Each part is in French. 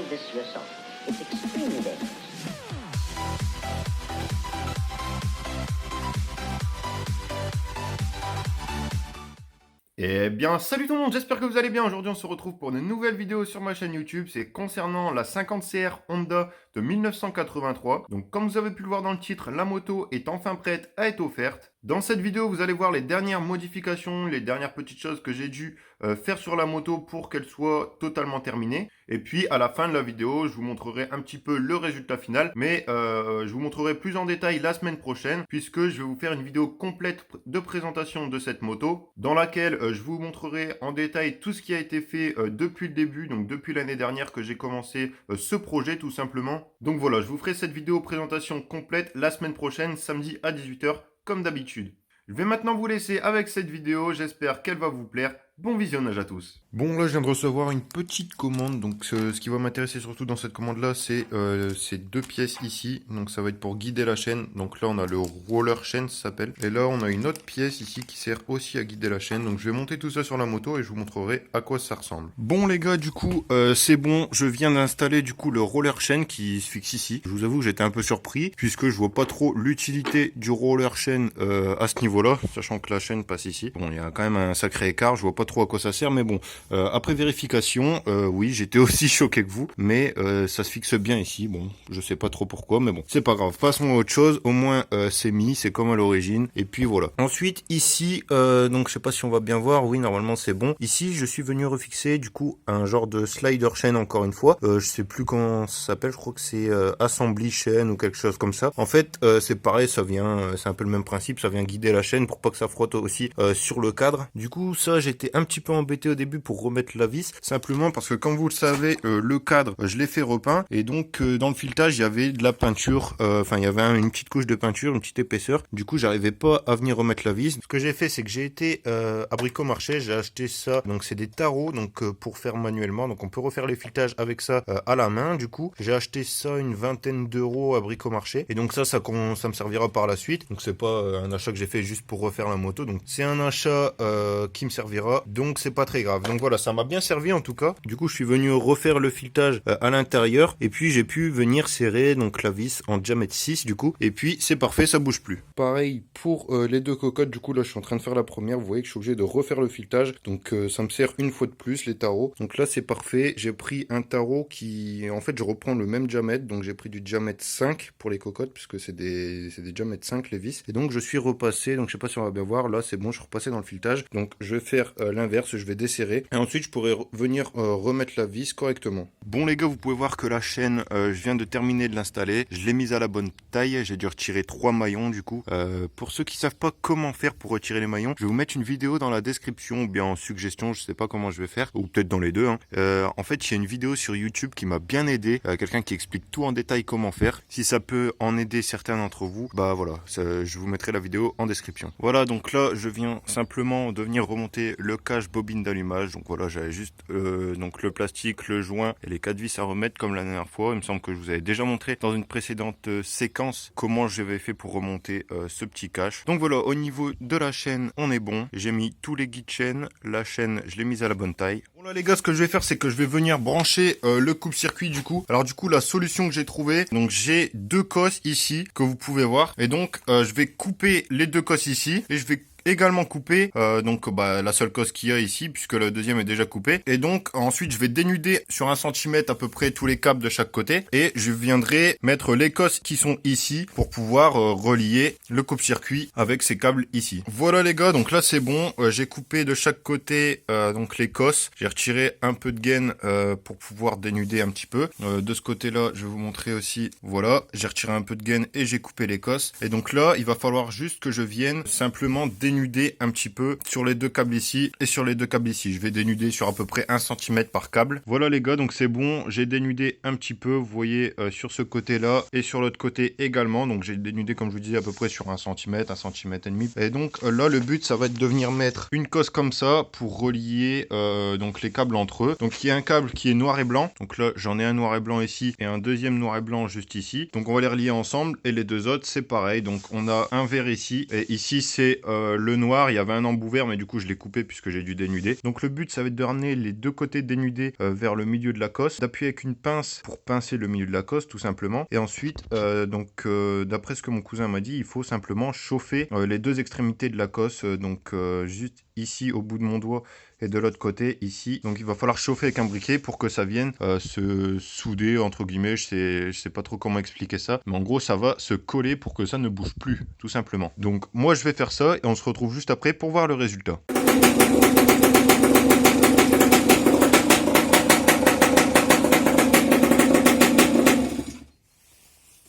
this yourself. It's extremely dangerous. Eh bien, salut tout le monde, j'espère que vous allez bien. Aujourd'hui, on se retrouve pour une nouvelle vidéo sur ma chaîne YouTube. C'est concernant la 50CR Honda de 1983. Donc, comme vous avez pu le voir dans le titre, la moto est enfin prête à être offerte. Dans cette vidéo, vous allez voir les dernières modifications, les dernières petites choses que j'ai dû faire sur la moto pour qu'elle soit totalement terminée. Et puis, à la fin de la vidéo, je vous montrerai un petit peu le résultat final. Mais je vous montrerai plus en détail la semaine prochaine, puisque je vais vous faire une vidéo complète de présentation de cette moto, dans laquelle je vous montrerai en détail tout ce qui a été fait depuis le début, donc depuis l'année dernière que j'ai commencé ce projet tout simplement. Donc voilà, je vous ferai cette vidéo présentation complète la semaine prochaine, samedi à 18 h, comme d'habitude. Je vais maintenant vous laisser avec cette vidéo, j'espère qu'elle va vous plaire. Bon visionnage à tous. Bon, là, je viens de recevoir une petite commande. Donc, ce qui va m'intéresser surtout dans cette commande-là, c'est ces deux pièces ici. Donc, ça va être pour guider la chaîne. Donc là, on a le roller chaîne, ça s'appelle. Et là, on a une autre pièce ici qui sert aussi à guider la chaîne. Donc, je vais monter tout ça sur la moto et je vous montrerai à quoi ça ressemble. Bon, les gars, du coup, c'est bon. Je viens d'installer, du coup, le roller chaîne qui se fixe ici. Je vous avoue que j'étais un peu surpris puisque je vois pas trop l'utilité du roller chaîne à ce niveau-là, sachant que la chaîne passe ici. Bon, il y a quand même un sacré écart. Je vois pas trop à quoi ça sert, mais bon, après vérification, oui, j'étais aussi choqué que vous, mais ça se fixe bien ici. Bon, je sais pas trop pourquoi, mais bon, c'est pas grave. Passons à autre chose. Au moins, c'est mis, c'est comme à l'origine. Et puis voilà. Ensuite, ici, donc je sais pas si on va bien voir. Oui, normalement c'est bon. Ici, je suis venu refixer du coup un genre de slider chaîne encore une fois. Je sais plus comment ça s'appelle. Je crois que c'est assembly chaîne ou quelque chose comme ça. En fait, c'est pareil, ça vient, c'est un peu le même principe. Ça vient guider la chaîne pour pas que ça frotte aussi sur le cadre. Du coup, ça, j'étais un petit peu embêté au début pour remettre la vis, simplement parce que comme vous le savez, le cadre, je l'ai fait repeint, et donc dans le filetage, il y avait de la peinture, enfin il y avait une petite couche de peinture, une petite épaisseur. Du coup, j'arrivais pas à venir remettre la vis. Ce que j'ai fait, c'est que j'ai été à Bricomarché, j'ai acheté ça. Donc c'est des tarots, donc pour faire manuellement. Donc on peut refaire les filetages avec ça à la main. Du coup, j'ai acheté ça une vingtaine d'euros à Bricomarché, et donc ça me servira par la suite. Donc c'est pas un achat que j'ai fait juste pour refaire la moto. Donc c'est un achat qui me servira. Donc c'est pas très grave. Donc voilà, ça m'a bien servi en tout cas. Du coup, je suis venu refaire le filetage à l'intérieur, et puis j'ai pu venir serrer donc la vis en diamètre 6 du coup, et puis c'est parfait, ça bouge plus. Pareil pour les deux cocottes. Du coup, là je suis en train de faire la première. Vous voyez que je suis obligé de refaire le filetage, donc ça me sert une fois de plus les tarots. Donc là c'est parfait. J'ai pris un tarot qui, en fait, je reprends le même diamètre, donc j'ai pris du diamètre 5 pour les cocottes, puisque c'est des diamètres 5 les vis, et donc je suis repassé. Donc je sais pas si on va bien voir, là c'est bon, je suis repassé dans le filetage. Donc je vais faire l'inverse, je vais desserrer, et ensuite je pourrai venir remettre la vis correctement. Bon les gars, vous pouvez voir que la chaîne, je viens de terminer de l'installer. Je l'ai mise à la bonne taille, j'ai dû retirer 3 maillons du coup. Pour ceux qui savent pas comment faire pour retirer les maillons, je vais vous mettre une vidéo dans la description, ou bien en suggestion, je sais pas comment je vais faire, ou peut-être dans les deux, hein. En fait, il y a une vidéo sur YouTube qui m'a bien aidé, quelqu'un qui explique tout en détail comment faire. Si ça peut en aider certains d'entre vous, bah voilà, je vous mettrai la vidéo en description. Voilà, donc là je viens simplement de venir remonter le cache bobine d'allumage. Donc voilà, j'avais juste donc le plastique, le joint et les 4 vis à remettre comme la dernière fois. Il me semble que je vous avais déjà montré dans une précédente séquence comment j'avais fait pour remonter ce petit cache. Donc voilà, au niveau de la chaîne, on est bon. J'ai mis tous les guides chaîne. La chaîne, je l'ai mise à la bonne taille. Bon là les gars, ce que je vais faire, c'est que je vais venir brancher le coupe-circuit du coup. Alors du coup, la solution que j'ai trouvée, donc j'ai deux cosses ici que vous pouvez voir. Et donc je vais couper les deux cosses ici, et je vais également couper donc la seule cosse qu'il y a ici, puisque la deuxième est déjà coupée. Et donc ensuite je vais dénuder sur 1 centimètre à peu près tous les câbles de chaque côté, et je viendrai mettre les cosses qui sont ici pour pouvoir relier le coupe-circuit avec ces câbles ici. Voilà les gars, donc là c'est bon, j'ai coupé de chaque côté donc les cosses, j'ai retiré un peu de gaine pour pouvoir dénuder un petit peu. De ce côté là je vais vous montrer aussi, voilà, j'ai retiré un peu de gaine et j'ai coupé les cosses. Et donc là il va falloir juste que je vienne simplement dénuder un petit peu sur les deux câbles ici et sur les deux câbles ici. Je vais dénuder sur à peu près 1 centimètre par câble. Voilà les gars, donc c'est bon, j'ai dénudé un petit peu, vous voyez, sur ce côté là et sur l'autre côté également. Donc j'ai dénudé, comme je vous disais, à peu près sur 1 centimètre, 1 centimètre et demi. Et donc là le but ça va être de venir mettre une cosse comme ça pour relier donc les câbles entre eux. Donc il y a un câble qui est noir et blanc, donc là j'en ai un noir et blanc ici et un deuxième noir et blanc juste ici. Donc on va les relier ensemble, et les deux autres c'est pareil. Donc on a un vert ici, et ici c'est le noir, il y avait un embout vert, mais du coup je l'ai coupé puisque j'ai dû dénuder. Donc le but ça va être de ramener les deux côtés dénudés vers le milieu de la cosse, d'appuyer avec une pince pour pincer le milieu de la cosse tout simplement. Et ensuite, d'après ce que mon cousin m'a dit, il faut simplement chauffer les deux extrémités de la cosse, juste ici au bout de mon doigt et de l'autre côté ici. Donc il va falloir chauffer avec un briquet pour que ça vienne se souder entre guillemets. Je sais pas trop comment expliquer ça, mais en gros ça va se coller pour que ça ne bouge plus tout simplement. Donc moi je vais faire ça et on se retrouve juste après pour voir le résultat.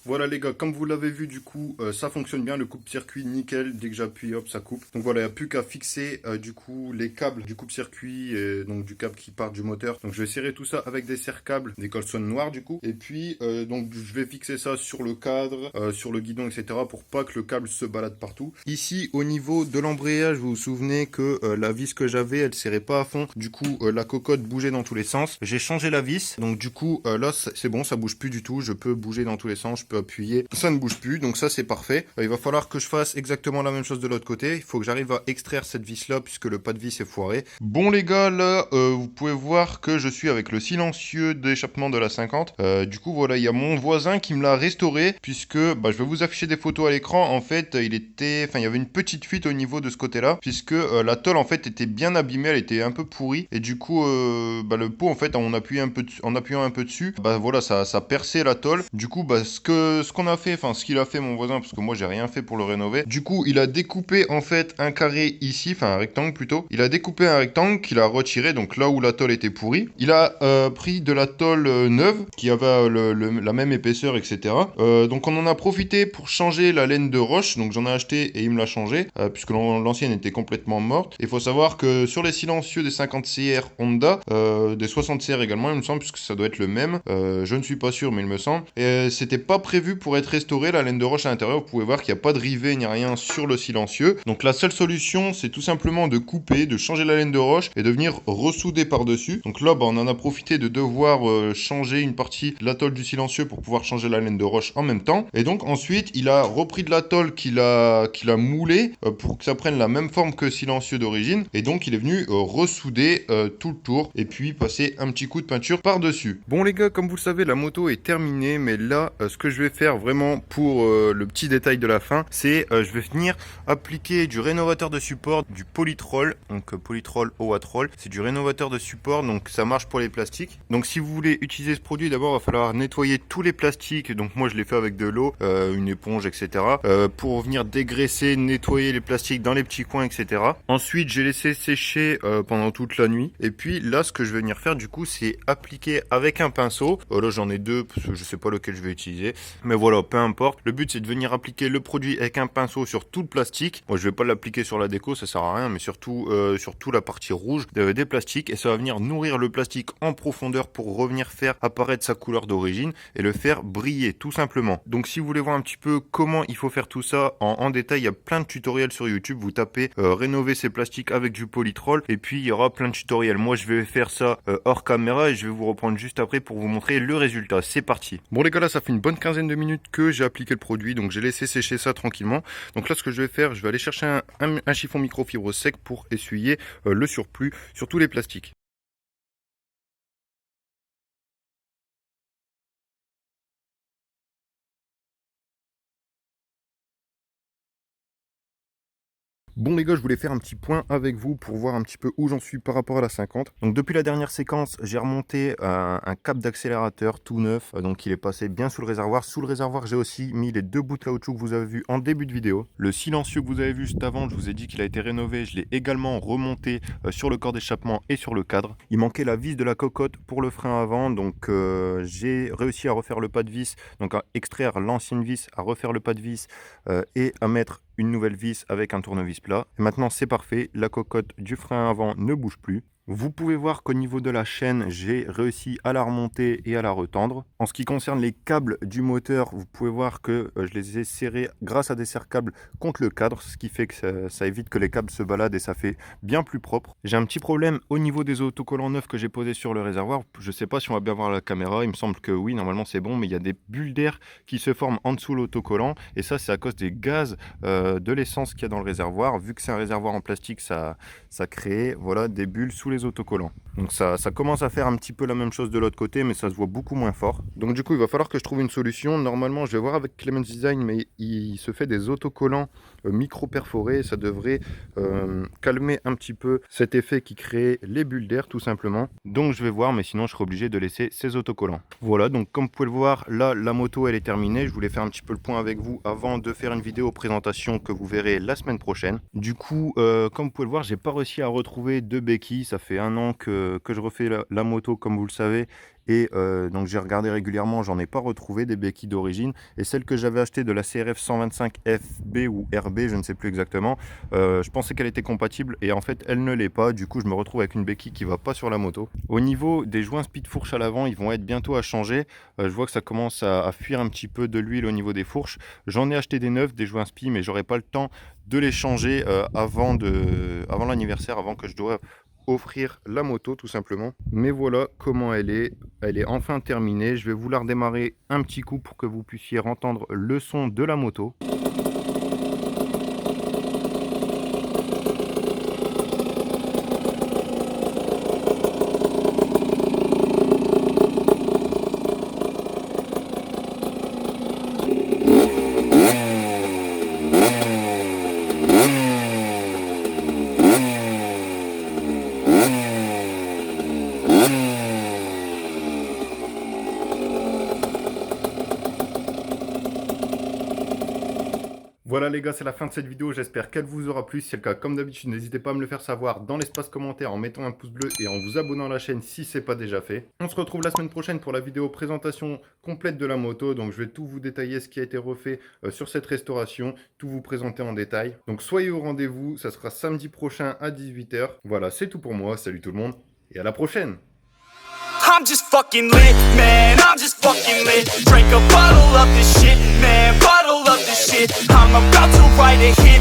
Voilà les gars, comme vous l'avez vu du coup, ça fonctionne bien, le coupe-circuit nickel, dès que j'appuie hop ça coupe. Donc voilà, il n'y a plus qu'à fixer du coup les câbles du coupe-circuit et donc du câble qui part du moteur. Donc je vais serrer tout ça avec des serre-câbles, des colsons noirs du coup. Et puis donc je vais fixer ça sur le cadre, sur le guidon etc. pour pas que le câble se balade partout. Ici au niveau de l'embrayage, vous vous souvenez que la vis que j'avais elle serrait pas à fond. Du coup la cocotte bougeait dans tous les sens. J'ai changé la vis, donc du coup là c'est bon, ça bouge plus du tout. Je peux bouger dans tous les sens, je peux appuyer, ça ne bouge plus, donc ça c'est parfait. Il va falloir que je fasse exactement la même chose de l'autre côté. Il faut que j'arrive à extraire cette vis là puisque le pas de vis est foiré. Bon les gars, là vous pouvez voir que je suis avec le silencieux d'échappement de la 50. Du coup voilà, il y a mon voisin qui me l'a restauré puisque je vais vous afficher des photos à l'écran. En fait il y avait une petite fuite au niveau de ce côté là puisque la tôle en fait était bien abîmée, elle était un peu pourrie et du coup le pot en fait en appuyant un peu dessus, voilà ça perçait la tôle. Du coup ce qu'on a fait, enfin ce qu'il a fait mon voisin, parce que moi j'ai rien fait pour le rénover. Du coup, il a découpé en fait un carré ici, enfin un rectangle plutôt. Il a découpé un rectangle qu'il a retiré, donc là où la tôle était pourrie. Il a pris de la tôle neuve qui avait la même épaisseur, etc. Donc on en a profité pour changer la laine de roche. Donc j'en ai acheté et il me l'a changé, puisque l'ancienne était complètement morte. Il faut savoir que sur les silencieux des 50 CR Honda, des 60 CR également, il me semble, puisque ça doit être le même. Je ne suis pas sûr, mais il me semble. Et c'était pas prévu pour être restauré, la laine de roche à l'intérieur. Vous pouvez voir qu'il n'y a pas de rivet ni rien sur le silencieux. Donc la seule solution c'est tout simplement de couper, de changer la laine de roche et de venir ressouder par dessus. Donc là on en a profité de devoir changer une partie de la tôle du silencieux pour pouvoir changer la laine de roche en même temps. Et donc ensuite il a repris de la tôle qu'il a moulé pour que ça prenne la même forme que le silencieux d'origine. Et donc il est venu ressouder tout le tour et puis passer un petit coup de peinture par dessus. Bon les gars, comme vous le savez, la moto est terminée, mais là ce que je vais faire vraiment pour le petit détail de la fin, c'est je vais venir appliquer du rénovateur de support, du Polytrol, donc Polytrol Oatrol, c'est du rénovateur de support, donc ça marche pour les plastiques. Donc si vous voulez utiliser ce produit, d'abord il va falloir nettoyer tous les plastiques, donc moi je l'ai fait avec de l'eau, une éponge, etc. Pour venir dégraisser, nettoyer les plastiques dans les petits coins, etc. Ensuite j'ai laissé sécher pendant toute la nuit, et puis là ce que je vais venir faire du coup c'est appliquer avec un pinceau, là j'en ai deux parce que je sais pas lequel je vais utiliser, mais voilà, peu importe. Le but c'est de venir appliquer le produit avec un pinceau sur tout le plastique. Moi je vais pas l'appliquer sur la déco, ça sert à rien, mais surtout sur la partie rouge des plastiques, et ça va venir nourrir le plastique en profondeur pour revenir faire apparaître sa couleur d'origine et le faire briller tout simplement. Donc si vous voulez voir un petit peu comment il faut faire tout ça en détail, il y a plein de tutoriels sur YouTube. Vous tapez rénover ces plastiques avec du Polytrol et puis il y aura plein de tutoriels. Moi je vais faire ça hors caméra et je vais vous reprendre juste après pour vous montrer le résultat. C'est parti. Bon les gars, là ça fait une bonne quinzaine de minutes que j'ai appliqué le produit, donc j'ai laissé sécher ça tranquillement. Donc là ce que je vais faire, je vais aller chercher un chiffon microfibre sec pour essuyer le surplus sur tous les plastiques. Bon les gars, je voulais faire un petit point avec vous pour voir un petit peu où j'en suis par rapport à la 50. Donc depuis la dernière séquence, j'ai remonté un câble d'accélérateur tout neuf. Donc il est passé bien sous le réservoir. Sous le réservoir, j'ai aussi mis les deux bouts de caoutchouc que vous avez vu en début de vidéo. Le silencieux que vous avez vu juste avant, je vous ai dit qu'il a été rénové. Je l'ai également remonté sur le corps d'échappement et sur le cadre. Il manquait la vis de la cocotte pour le frein avant. Donc j'ai réussi à refaire le pas de vis. Donc à extraire l'ancienne vis, à refaire le pas de vis et à mettre une nouvelle vis avec un tournevis plat. Et maintenant c'est parfait, la cocotte du frein avant ne bouge plus. Vous pouvez voir qu'au niveau de la chaîne, j'ai réussi à la remonter et à la retendre. En ce qui concerne les câbles du moteur, vous pouvez voir que je les ai serrés grâce à des serre-câbles contre le cadre, ce qui fait que ça évite que les câbles se baladent et ça fait bien plus propre. J'ai un petit problème au niveau des autocollants neufs que j'ai posés sur le réservoir. Je ne sais pas si on va bien voir la caméra, il me semble que oui, normalement c'est bon, mais il y a des bulles d'air qui se forment en dessous de l'autocollant et ça c'est à cause des gaz de l'essence qu'il y a dans le réservoir. Vu que c'est un réservoir en plastique, ça crée voilà, des bulles sous les autocollants. Donc ça commence à faire un petit peu la même chose de l'autre côté, mais ça se voit beaucoup moins fort. Donc du coup, il va falloir que je trouve une solution. Normalement, je vais voir avec Clemens Design, mais il se fait des autocollants micro-perforés. Ça devrait calmer un petit peu cet effet qui crée les bulles d'air, tout simplement. Donc je vais voir, mais sinon je serai obligé de laisser ces autocollants. Voilà, donc comme vous pouvez le voir, là, la moto, elle est terminée. Je voulais faire un petit peu le point avec vous avant de faire une vidéo présentation que vous verrez la semaine prochaine. Du coup, comme vous pouvez le voir, j'ai pas réussi à retrouver de béquilles. Ça fait un an que je refais la moto, comme vous le savez. Et donc j'ai regardé régulièrement, j'en ai pas retrouvé des béquilles d'origine. Et celle que j'avais achetée de la CRF 125 FB ou RB, je ne sais plus exactement, je pensais qu'elle était compatible et en fait elle ne l'est pas. Du coup je me retrouve avec une béquille qui va pas sur la moto. Au niveau des joints speed fourche à l'avant, ils vont être bientôt à changer. Je vois que ça commence à fuir un petit peu de l'huile au niveau des fourches. J'en ai acheté des neufs, des joints spi, mais j'aurai pas le temps de les changer avant l'anniversaire, avant que je dois offrir la moto tout simplement. Mais voilà comment elle est enfin terminée. Je vais vous la redémarrer un petit coup pour que vous puissiez entendre le son de la moto. Voilà les gars, c'est la fin de cette vidéo, j'espère qu'elle vous aura plu. Si c'est le cas, comme d'habitude, n'hésitez pas à me le faire savoir dans l'espace commentaire en mettant un pouce bleu et en vous abonnant à la chaîne si ce n'est pas déjà fait. On se retrouve la semaine prochaine pour la vidéo présentation complète de la moto. Donc je vais tout vous détailler ce qui a été refait sur cette restauration, tout vous présenter en détail. Donc soyez au rendez-vous, ça sera samedi prochain à 18 h. Voilà, c'est tout pour moi, salut tout le monde et à la prochaine. I'm just fucking lit, man, I'm just fucking lit. Drink a bottle of this shit, man, bottle of this shit. I'm about to write a hit,